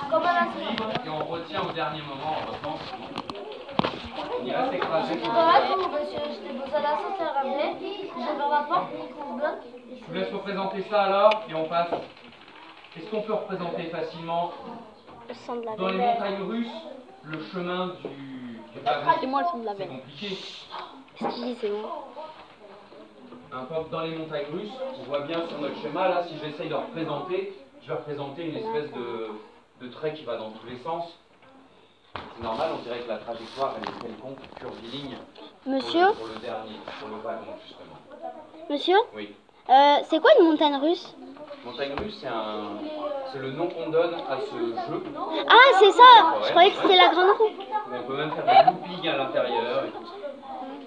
Comme à la et on retient au dernier moment, heureusement. On y reste écrasé. J'étais posé à l'ascenseur à pied, j'ai ouvert la porte pour qu'on bloque. Je vous laisse représenter ça alors, et on passe. Est-ce qu'on peut représenter facilement dans les montagnes russes le chemin du C'est moi le son de la C'est veine. compliqué. C'est moi. Dans les montagnes russes, on voit bien sur notre schéma, là, si j'essaye de représenter, je vais représenter une espèce de trait qui va dans tous les sens. C'est normal, on dirait que la trajectoire, elle est quelconque, curviligne. Monsieur Pour le dernier, pour le wagon, justement. Monsieur Oui. C'est quoi une montagne russe? Montagne russe, c'est le nom qu'on donne à ce jeu. Ah, c'est ça. Je croyais que c'était la grande roue. On peut même faire des loopings à l'intérieur et tout.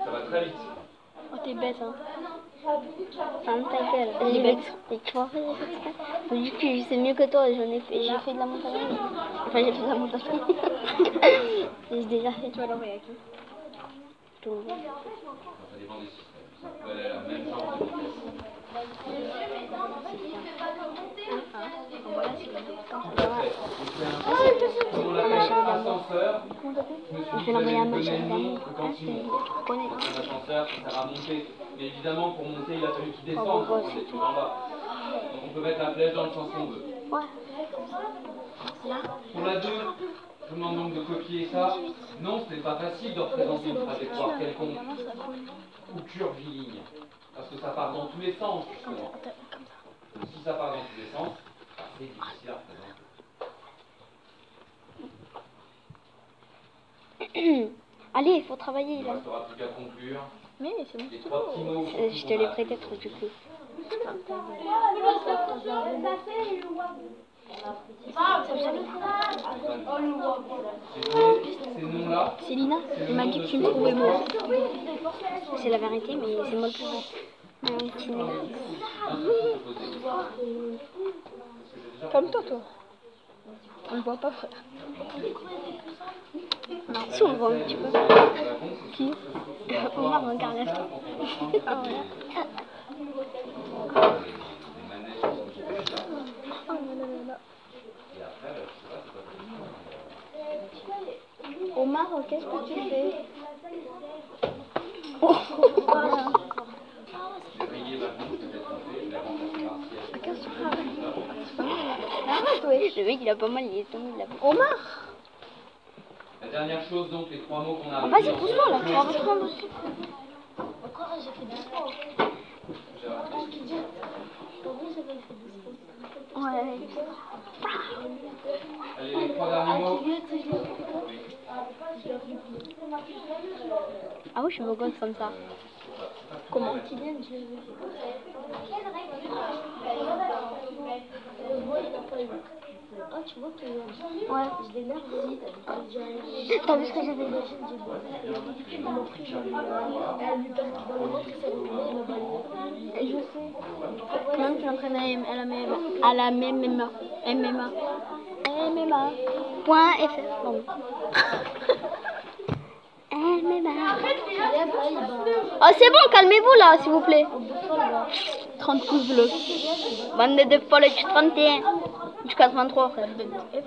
Ça va très vite. Oh, t'es bête, hein. Ferme ta gueule. Elle est bête. Et tu vois, faut dire que c'est mieux que toi. J'ai fait de la montagne russe. Enfin, j'ai fait de la montagne russe. J'ai déjà fait. Tu vas l'envoyer à qui? Tout le monde. Ça dépend des systèmes. Ça peut aller à la même genre de vitesse. On l'appelle ascenseur. Je vais l'envoyer à ma chaîne d'amour. Un ascenseur, ça sert à monter. Mais évidemment, pour monter, il a fallu qu'il descende. On est tout en bas. Donc on peut mettre la flèche dans le sens qu'on veut. Ouais. Pour la 2, je vous demande donc de copier ça. Non, ce n'est pas facile de représenter une trajectoire quelconque ou curviligne. Parce que ça part dans tous les sens, justement. Donc si ça part dans tous les sens, c'est difficile à représenter. Allez, il faut travailler. Il ne restera plus qu'à conclure. Mais c'est bon. Les 3 petits mots. Je te l'ai prêté trop du coup. Ces noms-là. C'est Lina. Il m'a dit que tu me trouvais moi. C'est la vérité, mais c'est moi le plus vrai. Comme toi. On le voit pas, frère. Non, si on le voit un petit peu. Qui? Omar, regarde la fille. Ah ouais. Omar, qu'est-ce que tu fais? Oh, le mec il a pas mal, il est tombé là. Omar! La dernière chose, donc, les 3 mots qu'on a. Vas-y, pousse-moi là, tu vas reprendre aussi. Encore, j'ai fait du sport. Ouais. Allez, les 3 derniers mots. Ah oui, je suis beau gosse comme ça. Comment? Ah, tu vois que Ouais. je l'énerve aussi. T'as vu ce que j'ai fait? Je sais. Même tu l'entraînes à la MMA. MMA. Point FR. Bon. MMA. Oh, c'est bon, calmez-vous là, s'il vous plaît. 30 pouces bleus. Bande de folles du 31. Du 83, frère. C'est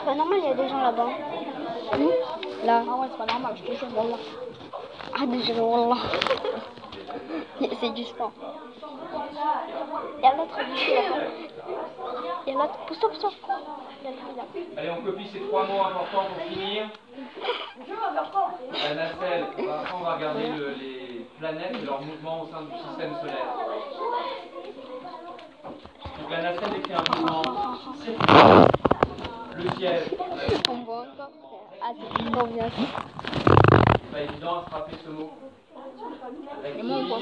pas normal, il y a des gens là-bas. Où? Là. Ah ouais, c'est pas normal, je te jure, wallah. Ah, déjà, wallah. C'est du sport. Il y a l'autre là-bas. Il y a l'autre. Pousse-toi. Allez, on copie ces 3 mots importants pour finir. La nacelle, après on va regarder les planètes et leur mouvement au sein du système solaire. Donc la nacelle décrit un mouvement circulaire. Le ciel. On voit encore. Ah, c'est trop bien. C'est pas évident à frapper ce mot.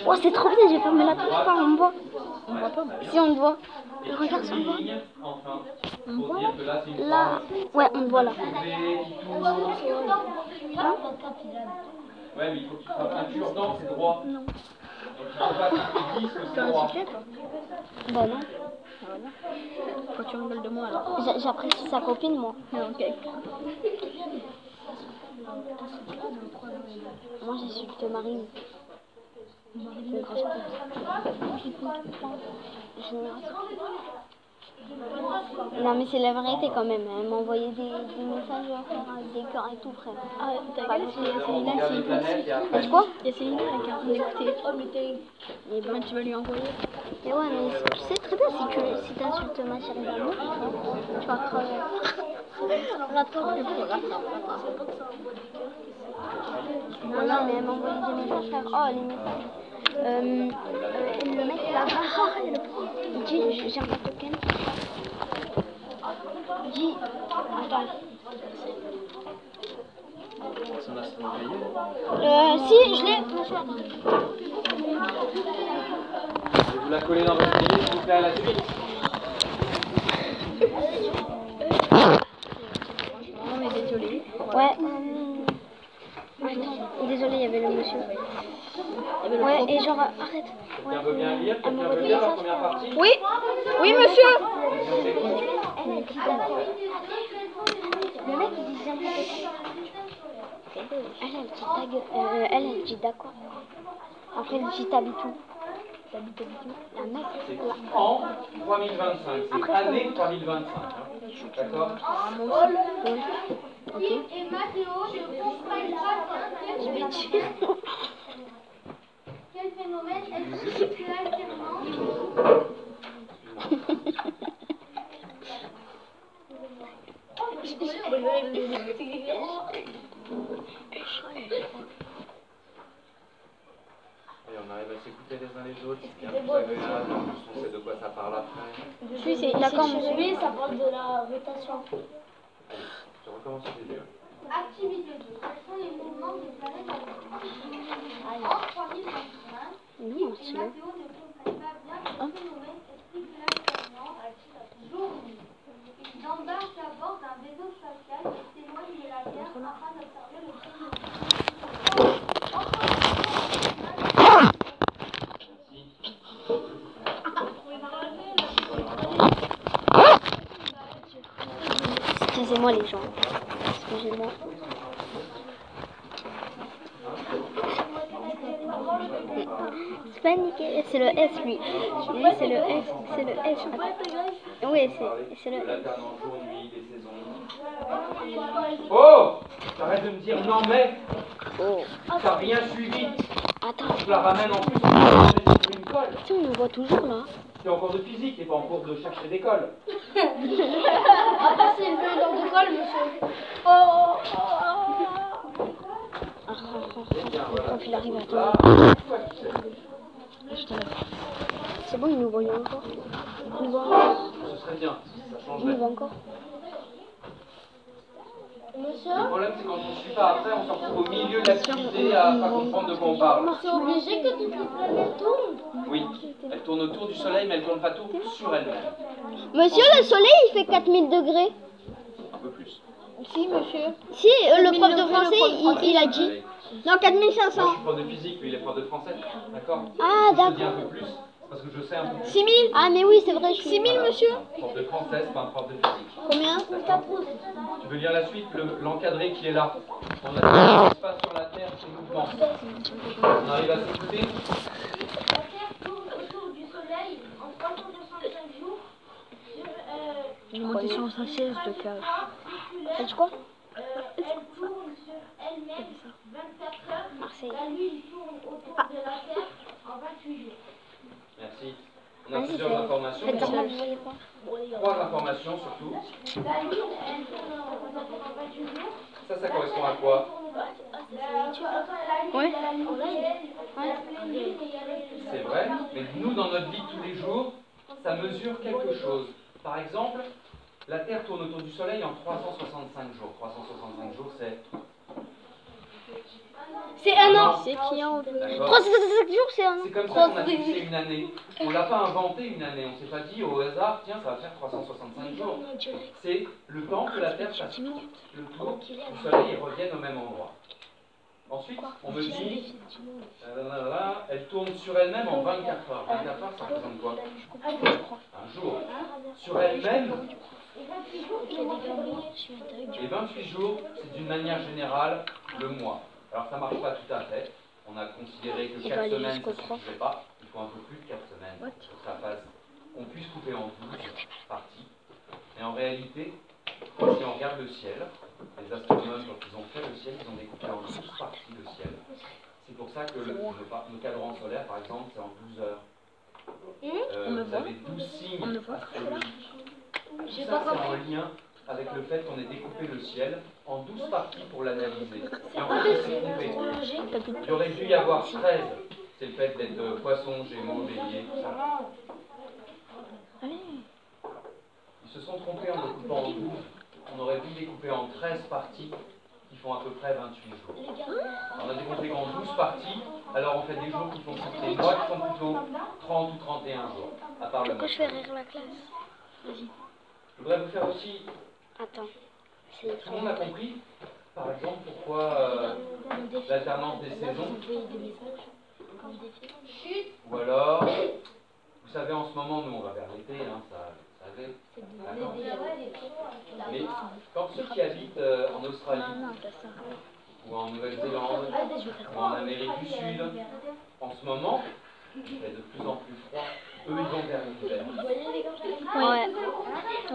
Oh, c'est trop bien, j'ai fermé la porte, on me voit. On me voit pas. Si, on te voit. Regarde sur moi. Enfin, pour dire que là c'est une Là, ouais, on te voit là. Ouais, mais il faut que tu fasses un cure-dent, c'est droit. Non. Donc il faut pas que tu dises que c'est droit. Bah non. Voilà. Faut que tu rigoles de moi alors. J'apprécie sa copine, moi. Ok. Moi, j'insulte Marine. Non mais c'est la vérité quand même, elle m'a envoyé des messages avec des cœurs et tout frère. Ah, t'as vu, Céline, T'as dit quoi? il y a Céline qui est en train d'écouter. Oh, mais tu vas lui envoyer. Mais ouais, mais tu sais très bien si t'insultes ma chérie d'amour, tu vas crever. Non, mais elle m'a envoyé des messages frère. Oh, les messages. Le mec il a il dit j'aime pas token. Il dit attends. Si je l'ai. Vous la collez dans votre cahier, s'il vous plaît, à la suite. On est désolé. Ouais. Attends, désolé, il y avait le monsieur. Ouais, et genre, arrête. Quelqu'un veut bien lire? Quelqu'un veut lire la première partie? Oui, oui, monsieur. Elle dit d'accord. Le mec il dit j'aime pas elle dit ta gueule. Elle dit d'accord. Après elle dit t'habites où? T'habites où? La mec. C'est en 3025, c'est année 3025. Hein. D'accord? Oui. Ok. Et Mathéo, je comprends pas. Je vais tuer. Quel phénomène est-ce que actuellement? Et on arrive à s'écouter les uns les autres, c'est bien plus agréable, en plus on sait de quoi ça parle après. Oui, c'est d'accord, monsieur. Oui, ça parle de la rotation. Allez, je recommence au début. Activité 2. Quels sont les mouvements des planètes en 3025? Non, c'est Mathéo ne comprend pas bien quel phénomène explique l'actuellement. Jour-nuit. Ils embarquent à bord d'un vaisseau spatial et s'éloignent de la Terre afin d'observer le phénomène. Excusez-moi les gens. Excusez-moi. C'est pas nickel, c'est le S lui. Lui c'est le S, c'est le S. Oui, c'est le S. L'alternance jour-nuit, des saisons. Oh! T'arrêtes de me dire non mais! Oh. T'as rien suivi! Attends. Je la ramène en plus sur une colle. Tu on nous voit toujours là. T'es en cours de physique, t'es pas en cours de chercher des colles. Ah bah c'est le vélo de colle, monsieur. Quand il arrive à toi. C'est bon, il nous voit encore. Il nous voit encore. Ce serait bien, ça Il nous changerait. voit encore. Monsieur, Le problème c'est quand on ne suit pas après, on se retrouve au milieu de l'activité à pas comprendre de quoi on parle. c'est obligé que toutes les planètes tournent. Oui, elle tourne autour du soleil mais elle tourne pas tout sur elle-même. Monsieur, le soleil il fait 4000 degrés. Un peu plus. Si, monsieur. Si, le prof de français il a dit. Allez. Non, Moi 4500. je suis prof de physique, lui il est prof de français. D'accord? Ah, Je te dis un d'accord. peu plus, parce que je sais un peu plus. 6000. Ah, mais oui, c'est vrai. 6000, Voilà. monsieur. Prof de français, c'est pas un prof de physique. Combien? D'accord. Tu veux lire la suite, l'encadré qui est là. On a ce qui se passe sur la Terre, ses mouvements. On arrive à s'écouter? La Terre tourne autour du Soleil en 365 jours. J'ai monté sur sa chaise de cage. T'as dit quoi? Elle tourne sur elle-même 24 heures. Marseille. La Lune tourne autour de la Terre en 28 jours. Merci. On a plusieurs informations. Faites ici. semblant que vous voyez pas. 3 informations surtout. La Lune, elle tourne en 28 jours. Ça correspond à quoi? Ouais. C'est vrai, mais nous, dans notre vie de tous les jours, ça mesure quelque chose. Par exemple, la Terre tourne autour du Soleil en 365 jours. 365 jours, c'est... C'est un an. C'est qui en D'accord. 365 jours, c'est un an. C'est comme ça qu'on a fixé une année. On l'a pas inventé une année. On s'est pas dit au hasard, tiens, ça va faire 365 jours. C'est le temps que la Terre fasse le tour du Soleil et revienne au même endroit. Ensuite, on me dit, elle tourne sur elle-même en 24 heures. 24 heures, ça représente quoi? Un jour. Sur elle-même, et 28 jours, c'est d'une manière générale le mois. Alors ça marche pas tout à fait. on a considéré que Il 4 va aller semaines, jusqu'au ça ne 3. suffirait pas. Il faut un peu plus de 4 semaines pour que ça fasse, on puisse couper en 12 parties. Et en réalité, si on regarde le ciel, les astronomes, quand ils ont fait le ciel, ils ont découpé en 12 parties le ciel. C'est pour ça que nos cadrans solaires, par exemple, c'est en 12 heures. Vous avez 12 signes astrologiques. Tout ça, c'est en lien avec le fait qu'on ait découpé le ciel en 12 parties pour l'analyser. Et en fait, c'est trompé. Il aurait dû y avoir 13. C'est le fait d'être poisson, gémeaux, bélier, tout ça. Ils se sont trompés en découpant en 12. On aurait dû découper en 13 parties qui font à peu près 28 jours. On a découpé en 12 parties, alors on fait des jours qui font des mois qui sont plutôt 30 ou 31 jours, à part le mois. Pourquoi je fais rire la classe? Vas-y. Je voudrais vous faire aussi... Attends. Tout le monde a compris, par exemple, pourquoi l'alternance des saisons. Ou alors, vous savez, en ce moment, nous, on va vers l'été, hein, ça, vous savez. Mais quand ceux qui habitent en Australie, ou en Nouvelle-Zélande, ou en Amérique du Sud, en ce moment, il fait de plus en plus froid. Eux, ils vont vers l'hiver.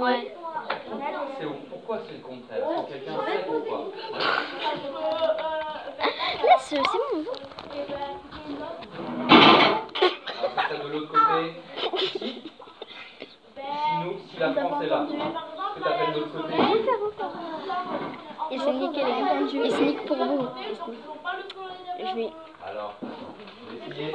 Ouais. Pourquoi c'est le contraire? Est-ce que quelqu'un sait pourquoi? Là, c'est bon. Alors, c'est ça de l'autre côté. Ici, si la France est là, ce que tu appelles de l'autre côté. Et c'est niqué, les gars. Et c'est niqué pour vous. Je vais... Alors, essayez.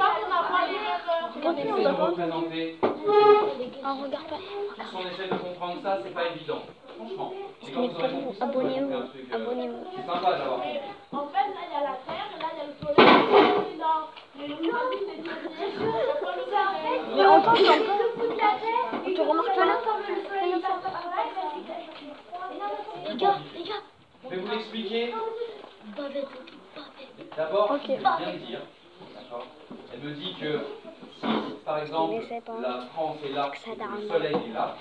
Regardez, Essayez de représenter. on regarde pas. Si on essaie de comprendre ça, c'est pas évident. Franchement. Et quand vous aurez compris ça, Abonnez-vous. un truc, Abonnez-vous. c'est sympa d'avoir. En fait, là, il y a la Terre, là, il y a le Soleil, là, les Australies, les Tyriens, il y a pas le Soleil. Mais on t'entend. On te remarque pas là? Les gars. Je vais vous l'expliquer. D'abord, je vais bien le dire. D'accord. Elle me dit que si, par exemple, la France est là, et que le soleil est là,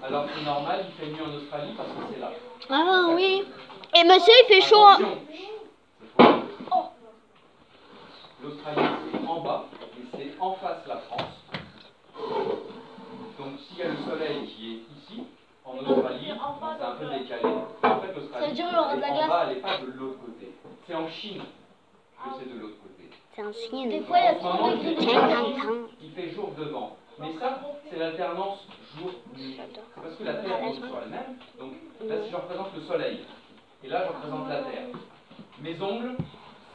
alors c'est normal, il fait mieux en Australie parce que c'est là. Ah oui. Et monsieur, il fait chaud. Attention, c'est faux. L'Australie, c'est en bas, et c'est en face la France. Donc s'il y a le soleil qui est ici, en Australie, c'est un peu décalé. En fait, l'Australie, en bas, elle n'est pas de l'autre côté. C'est en Chine que c'est de l'autre côté. C'est un chien. Des fois, il y a En ce moment, trop il de fait il fait jour devant. Mais ça, c'est l'alternance jour-nuit. C'est parce que la Terre tourne sur elle-même. Donc là, si je représente le soleil, et là, je représente la Terre. Mes ongles,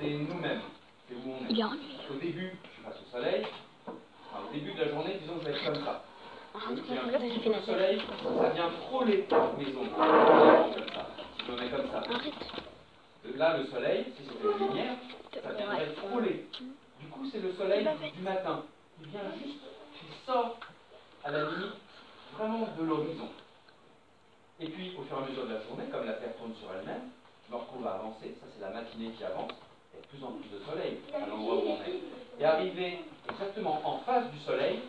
c'est nous-mêmes. C'est où on est. Au début, je suis face au soleil. Enfin, au début de la journée, disons que je vais être comme ça. J'ai un petit peu de soleil, ça vient frôler mes ongles. Comme ça. Je me mets comme ça. Là, le soleil, si c'était une lumière, ça viendrait frôler. Du coup, c'est le soleil du matin. Il vient juste, il sort à la limite vraiment de l'horizon. Et puis, au fur et à mesure de la journée, comme la Terre tourne sur elle-même, je me retrouve à avancer. Ça, c'est la matinée qui avance. Il y a de plus en plus de soleil à l'endroit où on est. Et arrivé exactement en face du soleil,